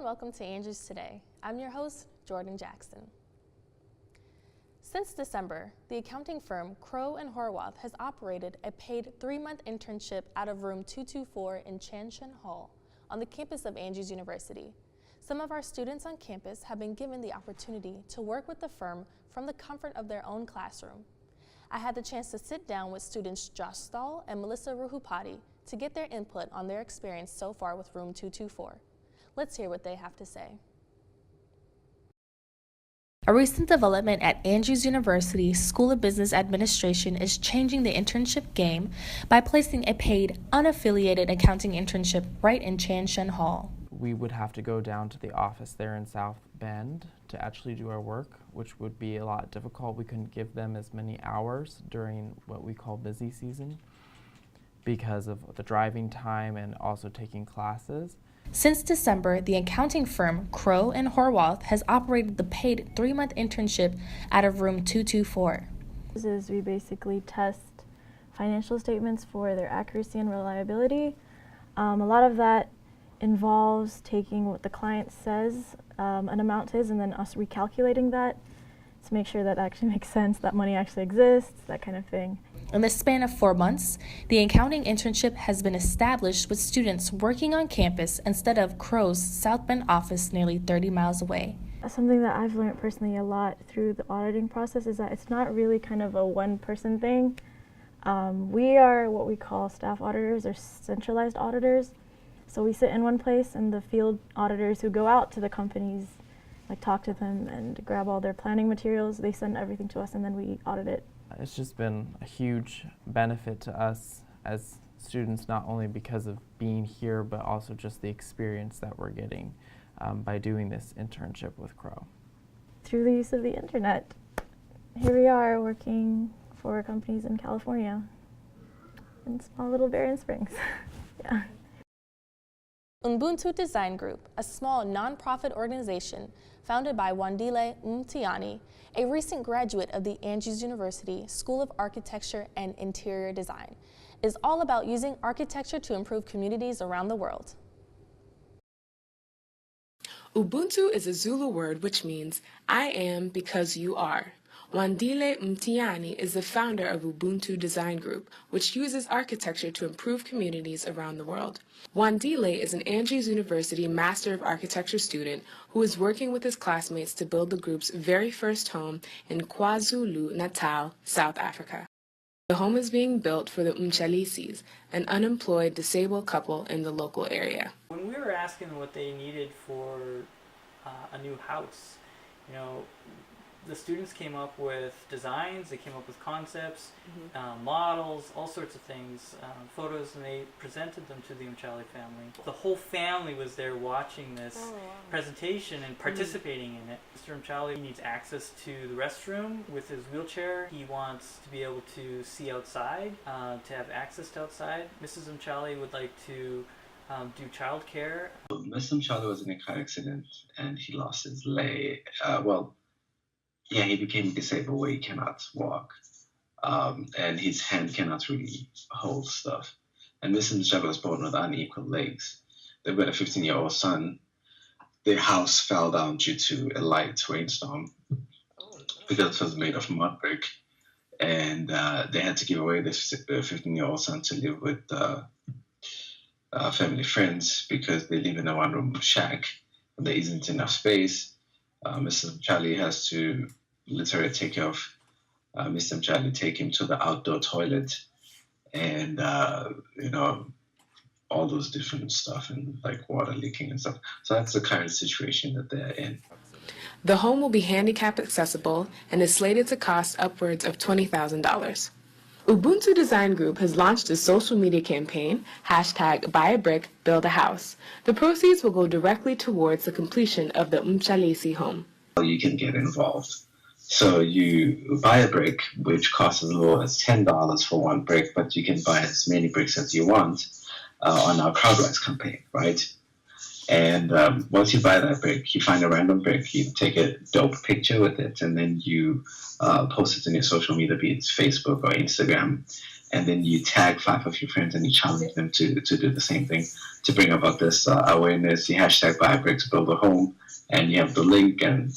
welcome to Andrews Today. I'm your host, Jordan Jackson. Since December, the accounting firm Crowe and Horwath has operated a paid 3-month internship out of room 224 in Chanshan Hall on the campus of Andrews University. Some of our students on campus have been given the opportunity to work with the firm from the comfort of their own classroom. I had the chance to sit down with students Josh Stahl and Melissa Ruhupati to get their input on their experience so far with room 224. Let's hear what they have to say. A recent development at Andrews University School of Business Administration is changing the internship game by placing a paid, unaffiliated accounting internship right in Chanshan Hall. We would have to go down to the office there in South Bend to actually do our work, which would be a lot difficult. We couldn't give them as many hours during what we call busy season because of the driving time and also taking classes. Since December, the accounting firm Crowe and Horwath has operated the paid 3-month internship out of room 224. We basically test financial statements for their accuracy and reliability. A lot of that involves taking what the client says an amount is and then us recalculating that to make sure that actually makes sense, that money actually exists, that kind of thing. In the span of 4 months, the accounting internship has been established with students working on campus instead of Crowe's South Bend office nearly 30 miles away. Something that I've learned personally a lot through the auditing process is that it's not really kind of a one-person thing. We are what we call staff auditors or centralized auditors. So we sit in one place and the field auditors who go out to the companies, like talk to them and grab all their planning materials, they send everything to us and then we audit it. It's just been a huge benefit to us as students, not only because of being here, but also just the experience that we're getting by doing this internship with Crowe. Through the use of the internet, here we are working for companies in California, in small little Berrien Springs. Yeah. Ubuntu Design Group, a small nonprofit organization founded by Wandile Mtiani, a recent graduate of the Andrews University School of Architecture and Interior Design, is all about using architecture to improve communities around the world. Ubuntu is a Zulu word which means I am because you are. Wandile Mtiani is the founder of Ubuntu Design Group, which uses architecture to improve communities around the world. Wandile is an Andrews University Master of Architecture student who is working with his classmates to build the group's very first home in KwaZulu-Natal, South Africa. The home is being built for the Umchalisis, an unemployed disabled couple in the local area. When we were asking what they needed for a new house, the students came up with designs, they came up with concepts, models, all sorts of things, photos, and they presented them to the Umchali family. The whole family was there watching this presentation and participating in it. Mr. Umchali needs access to the restroom with his wheelchair. He wants to be able to see outside, to have access to outside. Mrs. Umchali would like to do childcare. Mr. Umchali was in a car accident and he lost his leg. He became disabled where he cannot walk, and his hand cannot really hold stuff. And Mr. Umchali was born with unequal legs. They've got a 15-year-old son. Their house fell down due to a light rainstorm because it was made of mud brick, and they had to give away the 15-year-old son to live with family friends because they live in a one-room shack and there isn't enough space. Mr. Umchali has to literally take care of Mr. Umchali, take him to the outdoor toilet and, all those different stuff and like water leaking and stuff. So that's the current situation that they're in. The home will be handicap accessible and is slated to cost upwards of $20,000. Ubuntu Design Group has launched a social media campaign, #BuyABrick, The proceeds will go directly towards the completion of the Umchalisi home. You can get involved. So you buy a brick, which costs as low as $10 for one brick, but you can buy as many bricks as you want on our CrowdRise campaign, right? And once you buy that brick, you find a random brick, you take a dope picture with it, and then you post it in your social media, be it Facebook or Instagram, and then you tag 5 of your friends and you challenge them to do the same thing to bring about this awareness. You hashtag buy a brick to build a home, and you have the link, and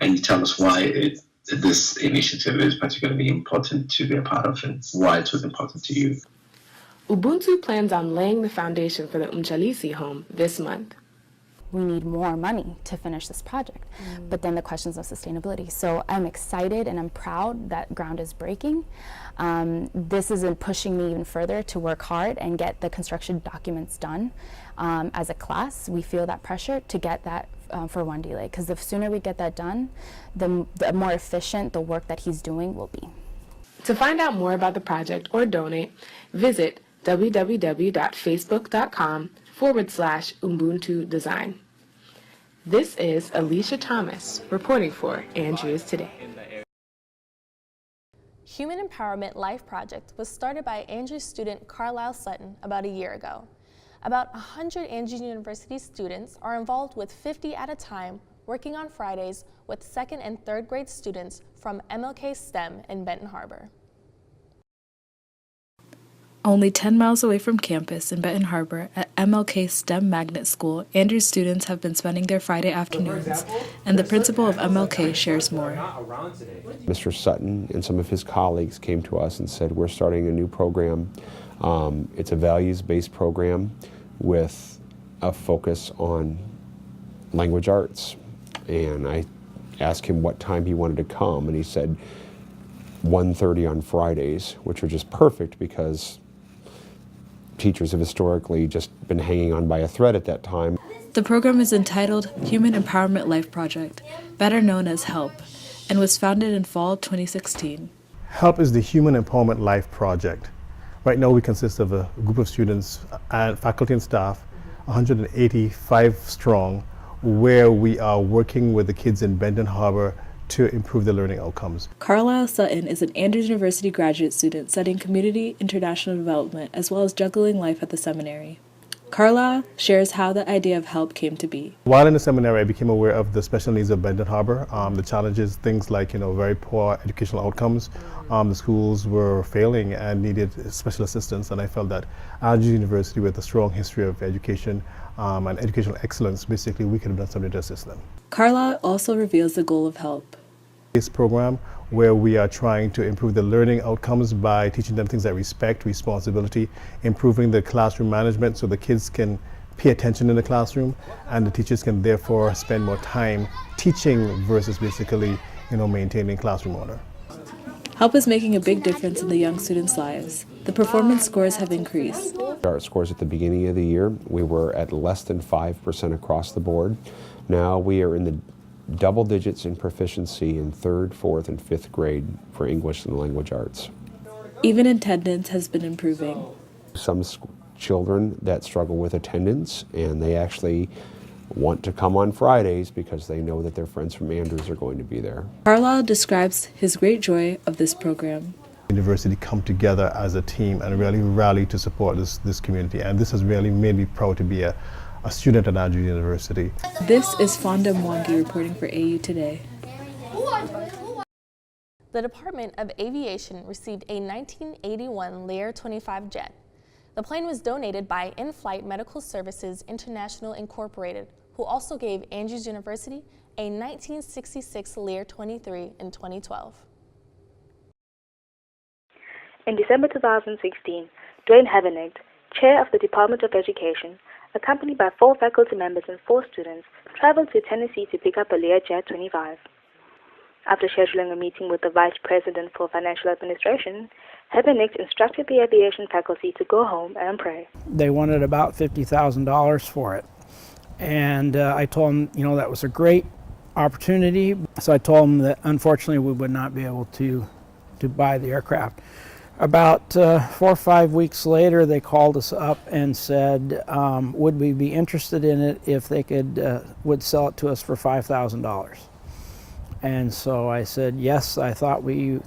you tell us why this initiative is particularly important to be a part of and why it was important to you. Ubuntu plans on laying the foundation for the Umchalisi home this month. We need more money to finish this project. But then the questions of sustainability. So I'm excited and I'm proud that ground is breaking. This is pushing me even further to work hard and get the construction documents done. As a class, we feel that pressure to get that for Wandile, because the sooner we get that done, the more efficient the work that he's doing will be. To find out more about the project or donate, visit www.facebook.com/Ubuntu Design. This is Alicia Thomas reporting for Andrews Today. Human Empowerment Life Project was started by Andrews student Carlisle Sutton about a year ago. About 100 Andrews University students are involved with 50 at a time, working on Fridays with 2nd and 3rd grade students from MLK STEM in Benton Harbor. Only 10 miles away from campus in Benton Harbor at MLK STEM Magnet School, Andrews students have been spending their Friday afternoons, and the principal of MLK shares more. Mr. Sutton and some of his colleagues came to us and said, we're starting a new program. It's a values-based program with a focus on language arts. And I asked him what time he wanted to come, and he said 1:30 on Fridays, which are just perfect because teachers have historically just been hanging on by a thread at that time. The program is entitled Human Empowerment Life Project, better known as HELP, and was founded in fall 2016. HELP is the Human Empowerment Life Project. Right now we consist of a group of students and faculty and staff, 185 strong, where we are working with the kids in Benton Harbor to improve their learning outcomes. Carlisle Sutton is an Andrews University graduate student studying community international development as well as juggling life at the seminary. Carlisle shares how the idea of HELP came to be. While in the seminary, I became aware of the special needs of Benton Harbor, the challenges, things like very poor educational outcomes. The schools were failing and needed special assistance, and I felt that Andrews University, with a strong history of education and educational excellence, basically we could have done something to assist them. Carlisle also reveals the goal of HELP. This program where we are trying to improve the learning outcomes by teaching them things like respect, responsibility, improving the classroom management so the kids can pay attention in the classroom and the teachers can therefore spend more time teaching versus basically maintaining classroom order. HELP is making a big difference in the young students' lives. The performance scores have increased. Our scores at the beginning of the year, we were at less than 5% across the board. Now we are in the double digits in proficiency in 3rd, 4th, and 5th grade for English and language arts. Even attendance has been improving. Some children that struggle with attendance, and they actually want to come on Fridays because they know that their friends from Andrews are going to be there. Carlisle describes his great joy of this program. University come together as a team and really rally to support this community, and this has really made me proud to be a student at Andrews University. This is Fonda Mwangi reporting for AU Today. The Department of Aviation received a 1981 Lear 25 jet. The plane was donated by In-Flight Medical Services International Incorporated, who also gave Andrews University a 1966 Lear 23 in 2012. In December 2016, Dwayne Havenigt, chair of the Department of Education, accompanied by 4 faculty members and 4 students, traveled to Tennessee to pick up a Learjet 25. After scheduling a meeting with the Vice President for Financial Administration, Havenigt instructed the aviation faculty to go home and pray. They wanted about $50,000 for it. And I told them, that was a great opportunity. So I told them that unfortunately we would not be able to buy the aircraft. About 4 or 5 weeks later, they called us up and said, would we be interested in it if they would sell it to us for $5,000? And so I said, yes, I thought we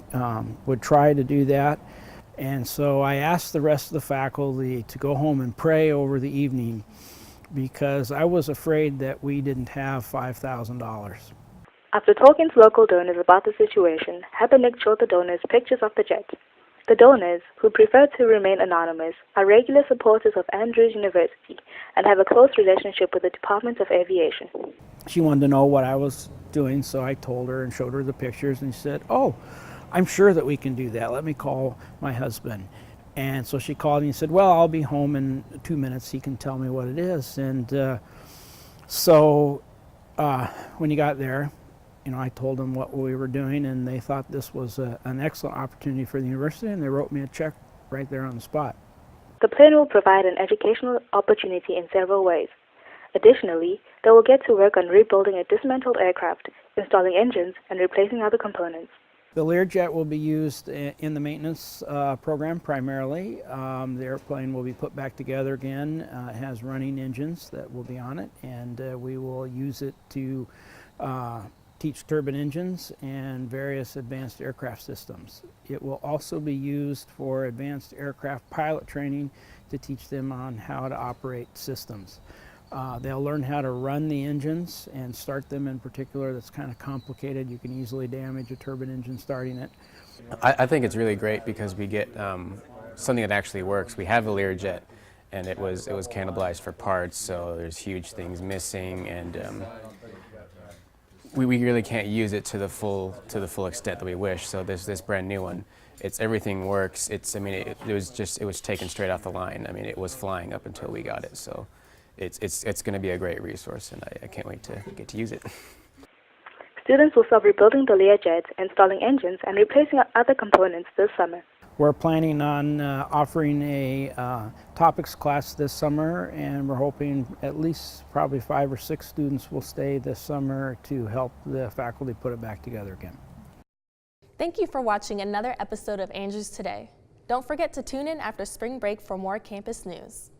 would try to do that. And so I asked the rest of the faculty to go home and pray over the evening because I was afraid that we didn't have $5,000. After talking to local donors about the situation, Havenigt showed the donors pictures of the jet. The donors, who prefer to remain anonymous, are regular supporters of Andrews University and have a close relationship with the Department of Aviation. She wanted to know what I was doing, so I told her and showed her the pictures, and she said, "Oh, I'm sure that we can do that. Let me call my husband." And so she called me and said, "Well, I'll be home in 2 minutes. He can tell me what it is." And so when he got there, I told them what we were doing, and they thought this was an excellent opportunity for the university, and they wrote me a check right there on the spot. The plane will provide an educational opportunity in several ways. Additionally, they will get to work on rebuilding a dismantled aircraft, installing engines, and replacing other components. The Learjet will be used in the maintenance program primarily. The airplane will be put back together again. It has running engines that will be on it, and we will use it to teach turbine engines and various advanced aircraft systems. It will also be used for advanced aircraft pilot training to teach them on how to operate systems. They'll learn how to run the engines and start them in particular. That's kind of complicated. You can easily damage a turbine engine starting it. I think it's really great because we get something that actually works. We have a Learjet, and it was cannibalized for parts, so there's huge things missing, and we really can't use it to the full extent that we wish. So this brand new one, everything works. It was taken straight off the line. I mean, it was flying up until we got it. So it's going to be a great resource, and I can't wait to get to use it. Students will start rebuilding the Learjet, installing engines, and replacing other components this summer. We're planning on offering a topics class this summer, and we're hoping at least probably 5 or 6 students will stay this summer to help the faculty put it back together again. Thank you for watching another episode of Andrews Today. Don't forget to tune in after spring break for more campus news.